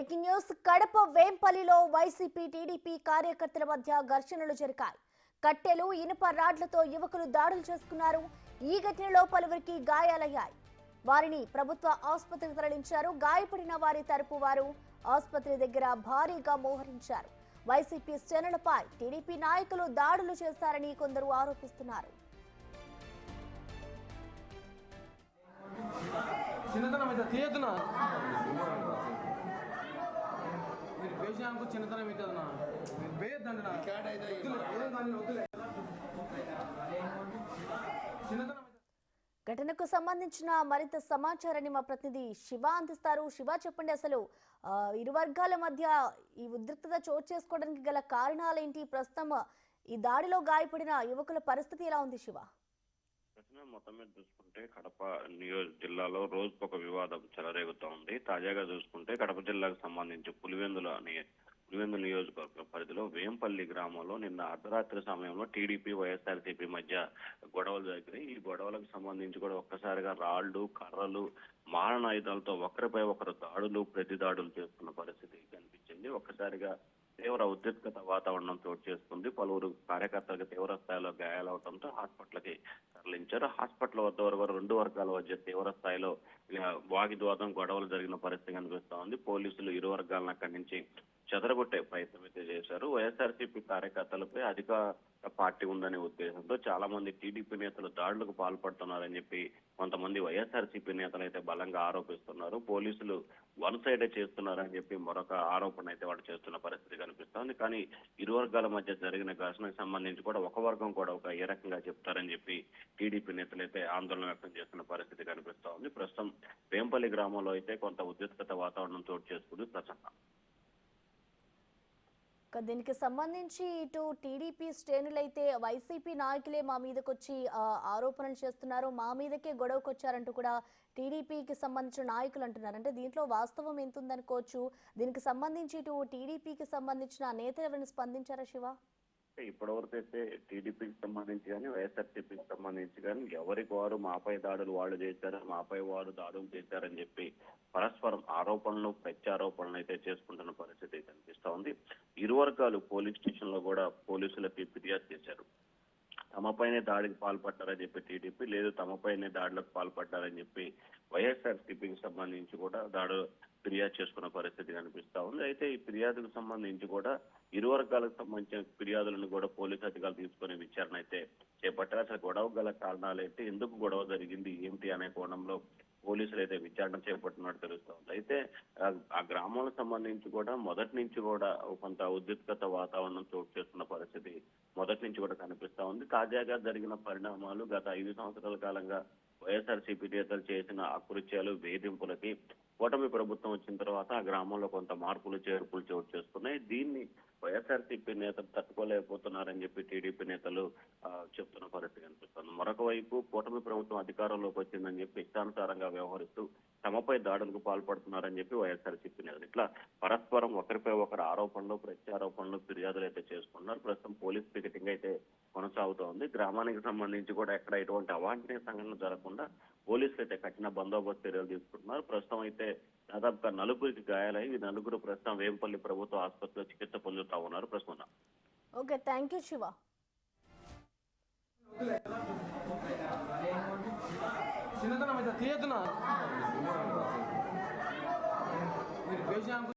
Breaking news Kadapa వేంపల్లిలో YCP TDP కార్యకర్తల మధ్య ఘర్షణలు జరిగాయి. కట్టెలు ఇనుప రాడ్లతో యువకులు దాడులు చేసుకున్నారు. ఈ ఘటనలో పలువురికి గాయాలయ్యాయి. వారిని ప్రభుత్వ ఆసుపత్రికి తరలించారు. గాయపడిన వారి తరపు వారు ఆసుపత్రి దగ్గర భారీగా మోహరించారు. వైసీపీ శ్రేణులపై టీడీపీ నాయకులు దాడులు చేశారని కొందరు ఆరోపిస్తున్నారు. ఘటనకు సంబంధించిన మరింత సమాచారాన్ని మా ప్రతినిధి శివ అందిస్తారు. శివ, చెప్పండి, అసలు ఇరు వర్గాల మధ్య ఈ ఉద్రిక్తత చోటు చేసుకోవడానికి గల కారణాలేంటి? ప్రస్తుతం ఈ దాడిలో గాయపడిన యువకుల పరిస్థితి ఎలా ఉంది శివ? మొత్తం మీద చూసుకుంటే కడప జిల్లాలో రోజుకొక వివాదం చెలరేగుతూ ఉంది. తాజాగా చూసుకుంటే కడప జిల్లాకు సంబంధించి పులివెందుల నియోజకవర్గ పరిధిలో వేంపల్లి గ్రామంలో నిన్న అర్ధరాత్రి సమయంలో టీడీపీ వైఎస్ఆర్సీపీ మధ్య గొడవలు జరిగినాయి. ఈ గొడవలకు సంబంధించి కూడా ఒక్కసారిగా రాళ్లు, కర్రలు, మారణాయుధాలతో ఒకరిపై ఒకరు దాడులు, ప్రతి దాడులు చేస్తున్న పరిస్థితి కనిపించింది. ఒక్కసారిగా తీవ్ర ఉద్రిక్తత వాతావరణం చోటు చేసుకుంది. పలువురు కార్యకర్తలకు తీవ్ర స్థాయిలో గాయాలవడంతో హాస్పిటల్కి తరలించారు. హాస్పిటల్ వద్ద వరకు రెండు వర్గాల మధ్య తీవ్ర స్థాయిలో వాగ్వివాదం, గొడవలు జరిగిన పరిస్థితి కనిపిస్తా ఉంది. పోలీసులు ఇరు వర్గాలను అక్కడి నుంచి చెదరగొట్టే ప్రయత్నం అయితే చేశారు. వైఎస్ఆర్సీపీ కార్యకర్తలపై అధికార పార్టీ ఉందనే ఉద్దేశంతో చాలా మంది టీడీపీ నేతలు దాడులకు పాల్పడుతున్నారని చెప్పి కొంతమంది వైఎస్ఆర్సీపీ నేతలు అయితే బలంగా ఆరోపిస్తున్నారు. పోలీసులు వన్ సైడే చేస్తున్నారని చెప్పి మరొక ఆరోపణ అయితే వాడు చేస్తున్న పరిస్థితి కనిపిస్తోంది. కానీ ఇరు వర్గాల మధ్య జరిగిన ఘర్షణకు సంబంధించి కూడా ఒక వర్గం కూడా ఏ రకంగా చెప్తారని చెప్పి టీడీపీ నేతలు అయితే ఆందోళన వ్యక్తం చేస్తున్న పరిస్థితి కనిపిస్తా ఉంది. ప్రస్తుతం వేంపల్లి గ్రామంలో అయితే కొంత ఉద్రిక్తత వాతావరణం చోటు చేసుకుంది. ప్రసన్న, దీనికి సంబంధించి ఇటు టీడీపీ శ్రేణులైతే వైసీపీ నాయకులే మా మీదకి వచ్చి ఆరోపణలు చేస్తున్నారు, మా మీదకే గొడవకు వచ్చారంటూ కూడా టీడీపీకి సంబంధించిన నాయకులు అంటున్నారు. అంటే దీంట్లో వాస్తవం ఎంత ఉందనుకోవచ్చు? దీనికి సంబంధించి ఇటు టీడీపీకి సంబంధించిన నేతలు ఎవరైనా స్పందించారా శివ? ఇప్పటివరకు అయితే టీడీపీకి సంబంధించి కానీ వైఎస్ఆర్సీపీకి సంబంధించి కానీ ఎవరికి వారు మాపై దాడులు వాళ్ళు చేశారు, మాపై వారు దాడులు చేశారని చెప్పి పరస్పరం ఆరోపణలు, ప్రత్యారోపణలు అయితే చేసుకుంటున్న పరిస్థితి కనిపిస్తా ఉంది. ఇరు వర్గాలు పోలీస్ స్టేషన్ లో కూడా పోలీసులకి ఫిర్యాదు చేశారు. తమపైనే దాడికి పాల్పడ్డారని చెప్పి టీడీపీ, లేదు తమపైనే దాడులకు పాల్పడ్డారని చెప్పి వైఎస్ఆర్సీపీకి సంబంధించి కూడా ఫిర్యాదు చేసుకున్న పరిస్థితి కనిపిస్తా ఉంది. అయితే ఈ ఫిర్యాదుకు సంబంధించి కూడా ఇరు వర్గాలకు సంబంధించిన ఫిర్యాదులను కూడా పోలీసు అధికారులు తీసుకునే విచారణ అయితే చేపట్టారు. అసలు గొడవ గల కారణాలు ఏంటి, ఎందుకు గొడవ జరిగింది, ఏమిటి అనే కోణంలో పోలీసులు అయితే విచారణ చేపట్టినట్టు తెలుస్తా ఉంది. అయితే ఆ గ్రామాలకు సంబంధించి కూడా మొదటి నుంచి కూడా కొంత ఉద్రిక్తత వాతావరణం చోటు చేస్తున్న పరిస్థితి మొదటి నుంచి కూడా కనిపిస్తా ఉంది. తాజాగా జరిగిన పరిణామాలు గత 5 సంవత్సరాల కాలంగా వైఎస్ఆర్సీపీ నేతలు చేసిన అకృత్యాలు, వేధింపులకి కూటమి ప్రభుత్వం వచ్చిన తర్వాత ఆ గ్రామంలో కొంత మార్పులు, చేర్పులు చోటు చేసుకున్నాయి. దీన్ని వైఎస్ఆర్సీపీ నేతలు తట్టుకోలేకపోతున్నారని చెప్పి టీడీపీ నేతలు చెప్తున్న పరిస్థితి కనిపిస్తుంది. మరొక వైపు కూటమి ప్రభుత్వం అధికారంలోకి వచ్చిందని చెప్పి ఇష్టానుసారంగా వ్యవహరిస్తూ తమపై దాడులకు పాల్పడుతున్నారని చెప్పి వైఎస్ఆర్సీపీ నేతలు ఇట్లా పరస్పరం ఒకరిపై ఒకరు ఆరోపణలు, ప్రత్యారోపణలు, ఫిర్యాదులు అయితే చేసుకున్నారు. ప్రస్తుతం పోలీస్ పికెటింగ్ అయితే కొనసాగుతోంది. గ్రామానికి సంబంధించి కూడా ఎక్కడ ఎటువంటి అవాంఛనీయ సంఘటనలు జరగకుండా పోలీసులు అయితే కఠిన బందోబస్తు చర్యలు తీసుకుంటున్నారు. ప్రస్తుతం అయితే దాదాపుగా 4 గాయాలయ్యి ఈ 4 ప్రస్తుతం వేంపల్లి ప్రభుత్వ ఆసుపత్రిలో చికిత్స పొందుతా ఉన్నారు. ప్రస్తుతం ఓకే, థ్యాంక్ యూ శివ.